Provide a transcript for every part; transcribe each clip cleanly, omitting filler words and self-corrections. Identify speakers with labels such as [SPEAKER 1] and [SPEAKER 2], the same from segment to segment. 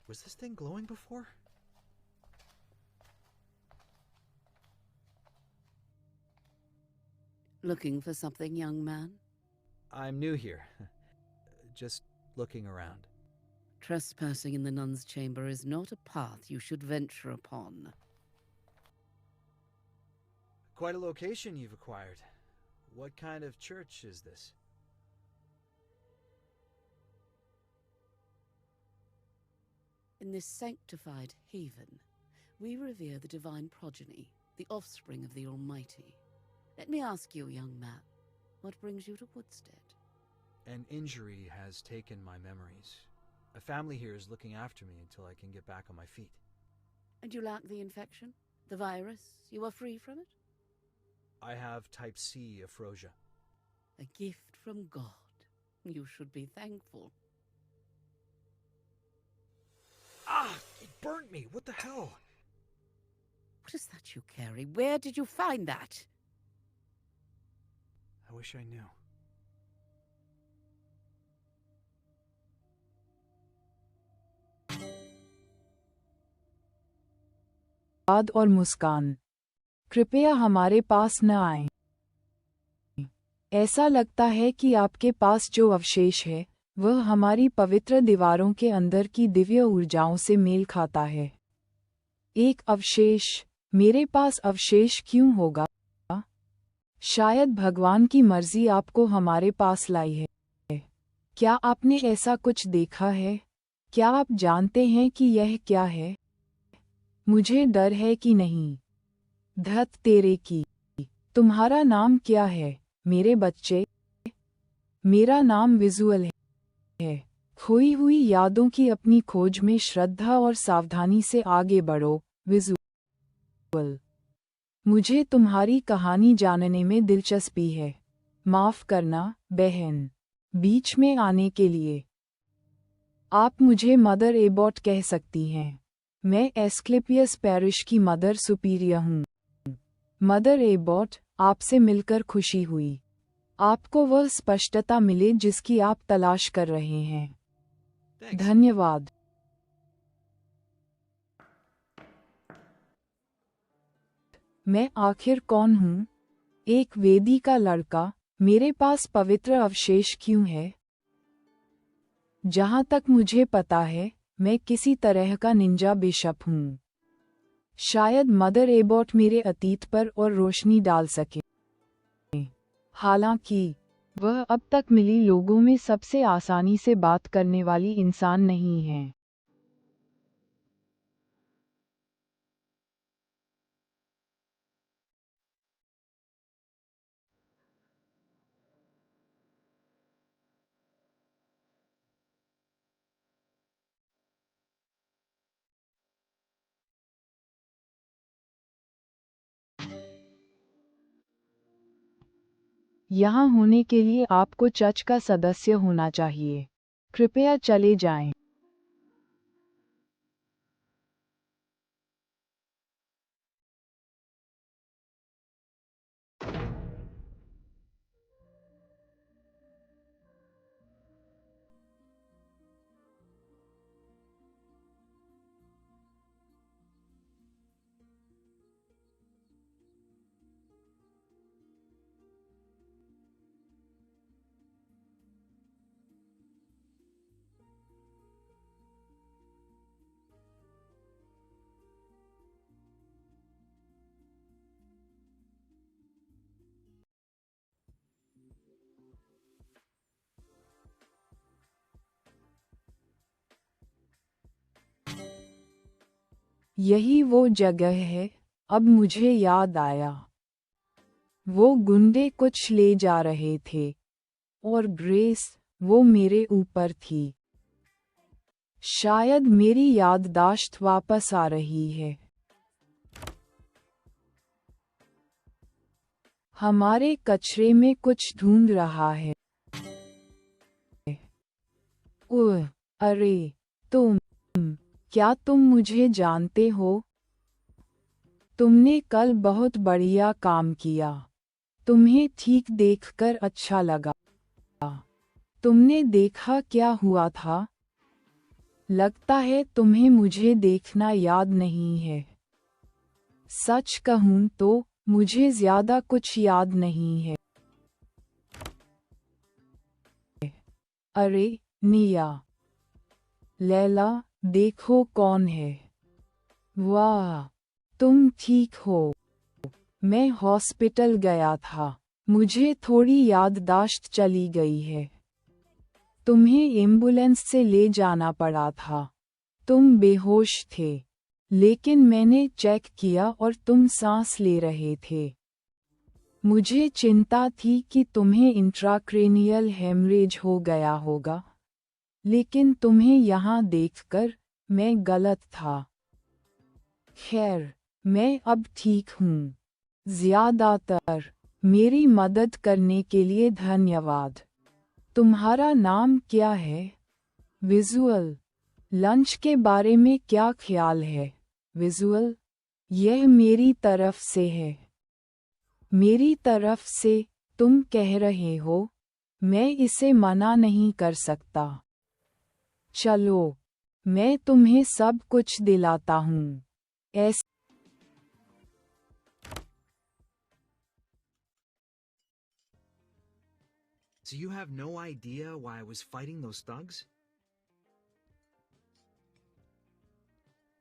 [SPEAKER 1] Was this thing glowing before?
[SPEAKER 2] Looking for something, young man?
[SPEAKER 1] I'm new here. Just looking around.
[SPEAKER 2] Trespassing in the nun's chamber is not a path you should venture upon.
[SPEAKER 1] Quite a location you've acquired. What kind of church is this?
[SPEAKER 2] In this sanctified haven, we revere the divine progeny, the offspring of the Almighty. Let me ask you, young man, what brings you to Woodstead?
[SPEAKER 1] An injury has taken my memories. A family here is looking after me until I can get back on my feet.
[SPEAKER 2] And you lack the infection? The virus? You are free from it?
[SPEAKER 1] I have type C aphrosia.
[SPEAKER 2] A gift from God. You should be thankful.
[SPEAKER 1] Ah! It burnt me! What the hell?
[SPEAKER 2] What is that you carry? Where did you find that?
[SPEAKER 1] I wish I knew.
[SPEAKER 3] याद और मुस्कान। कृपया हमारे पास न आएं। ऐसा लगता है कि आपके पास जो अवशेष है वह हमारी पवित्र दीवारों के अंदर की दिव्य ऊर्जाओं से मेल खाता है। एक अवशेष? मेरे पास अवशेष क्यों होगा? शायद भगवान की मर्जी आपको हमारे पास लाई है। क्या आपने ऐसा कुछ देखा है? क्या आप जानते हैं कि यह क्या है? मुझे डर है कि नहीं। धत तेरे की। तुम्हारा नाम क्या है, मेरे बच्चे? मेरा नाम विजुअल है। खोई हुई यादों की अपनी खोज में श्रद्धा और सावधानी से आगे बढ़ो, विजुअल। मुझे तुम्हारी कहानी जानने में दिलचस्पी है। माफ करना, बहन, बीच में आने के लिए। आप मुझे मदर एबॉट कह सकती हैं। मैं एस्क्लेपियस पैरिश की मदर सुपीरियर हूँ। मदर एबॉट, आपसे मिलकर खुशी हुई। आपको वह स्पष्टता मिले जिसकी आप तलाश कर रहे हैं। धन्यवाद। मैं आखिर कौन हूँ? एक वेदी का लड़का। मेरे पास पवित्र अवशेष क्यों है? जहाँ तक मुझे पता है, मैं किसी तरह का निंजा बिशप हूँ। शायद मदर एबॉट मेरे अतीत पर और रोशनी डाल सके। हालांकि वह अब तक मिली लोगों में सबसे आसानी से बात करने वाली इंसान नहीं है। यहाँ होने के लिए आपको चर्च का सदस्य होना चाहिए। कृपया चले जाएं। यही वो जगह है, अब मुझे याद आया। वो गुंडे कुछ ले जा रहे थे और ग्रेस, वो मेरे ऊपर थी। शायद मेरी याददाश्त वापस आ रही है। हमारे कचरे में कुछ ढूंढ रहा है। ओह, अरे, क्या तुम मुझे जानते हो? तुमने कल बहुत बढ़िया काम किया। तुम्हें ठीक देखकर अच्छा लगा। तुमने देखा क्या हुआ था? लगता है तुम्हें मुझे देखना याद नहीं है। सच कहूं तो मुझे ज्यादा कुछ याद नहीं है। अरे निया, लैला, देखो कौन है। वाह, तुम ठीक हो। मैं हॉस्पिटल गया था, मुझे थोड़ी याददाश्त चली गई है। तुम्हें एम्बुलेंस से ले जाना पड़ा था। तुम बेहोश थे, लेकिन मैंने चेक किया और तुम सांस ले रहे थे। मुझे चिंता थी कि तुम्हें इंट्राक्रेनियल हेमरेज हो गया होगा, लेकिन तुम्हें यहाँ देखकर मैं गलत था। खैर, मैं अब ठीक हूँ। ज्यादातर मेरी मदद करने के लिए धन्यवाद। तुम्हारा नाम क्या है? विजुअल। लंच के बारे में क्या ख्याल है? विजुअल, यह मेरी तरफ से है। मेरी तरफ से तुम कह रहे हो, मैं इसे मना नहीं कर सकता। चलो, मैं तुम्हें सब कुछ दिलाता हूँ। ऐसे
[SPEAKER 1] So you have no idea why I was fighting those thugs?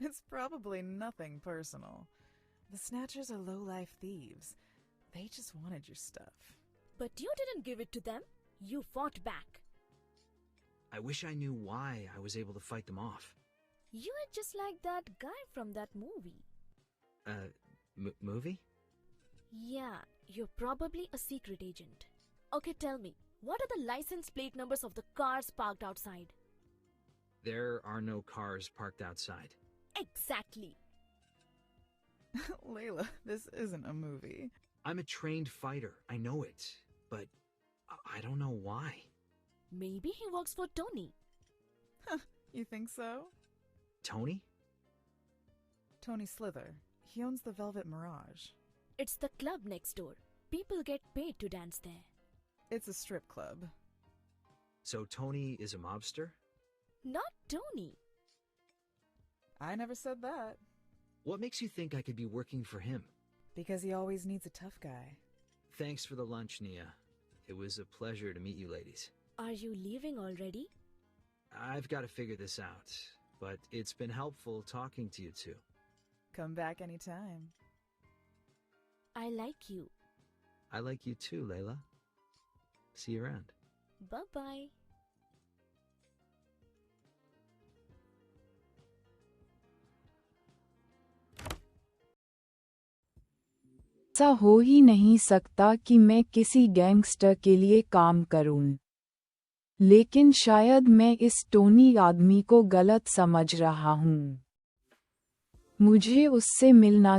[SPEAKER 4] It's probably nothing personal. The Snatchers are low-life thieves. They just wanted your stuff.
[SPEAKER 5] But you didn't give it to them. You fought back.
[SPEAKER 1] I wish I knew why I was able to fight them off.
[SPEAKER 5] You are just like that guy from that movie.
[SPEAKER 1] Movie?
[SPEAKER 5] Yeah, you're probably a secret agent. Okay, tell me, what are the license plate numbers of the cars parked outside?
[SPEAKER 1] There are no cars parked outside.
[SPEAKER 5] Exactly.
[SPEAKER 4] Layla, this isn't a movie.
[SPEAKER 1] I'm a trained fighter, I know it, but I don't know why.
[SPEAKER 5] Maybe he works for Tony.
[SPEAKER 4] You think so?
[SPEAKER 1] Tony?
[SPEAKER 4] Tony Slither. He owns the Velvet Mirage.
[SPEAKER 5] It's the club next door. People get paid to dance there.
[SPEAKER 4] It's a strip club.
[SPEAKER 1] So Tony is a mobster?
[SPEAKER 5] Not Tony.
[SPEAKER 4] I never said that.
[SPEAKER 1] What makes you think I could be working for him?
[SPEAKER 4] Because he always needs a tough guy.
[SPEAKER 1] Thanks for the lunch, Nia. It was a pleasure to meet you ladies.
[SPEAKER 5] Are you leaving already?
[SPEAKER 1] I've got to figure this out, but it's been helpful talking to you two.
[SPEAKER 4] Come back anytime.
[SPEAKER 5] I like you.
[SPEAKER 1] I like you too, Layla. See you around.
[SPEAKER 5] Bye-bye.
[SPEAKER 3] ऐसा हो ही नहीं सकता कि मैं किसी gangster के लिए काम करूं। लेकिन शायद मैं इस टोनी आदमी को गलत समझ रहा हूं। मुझे उससे मिलना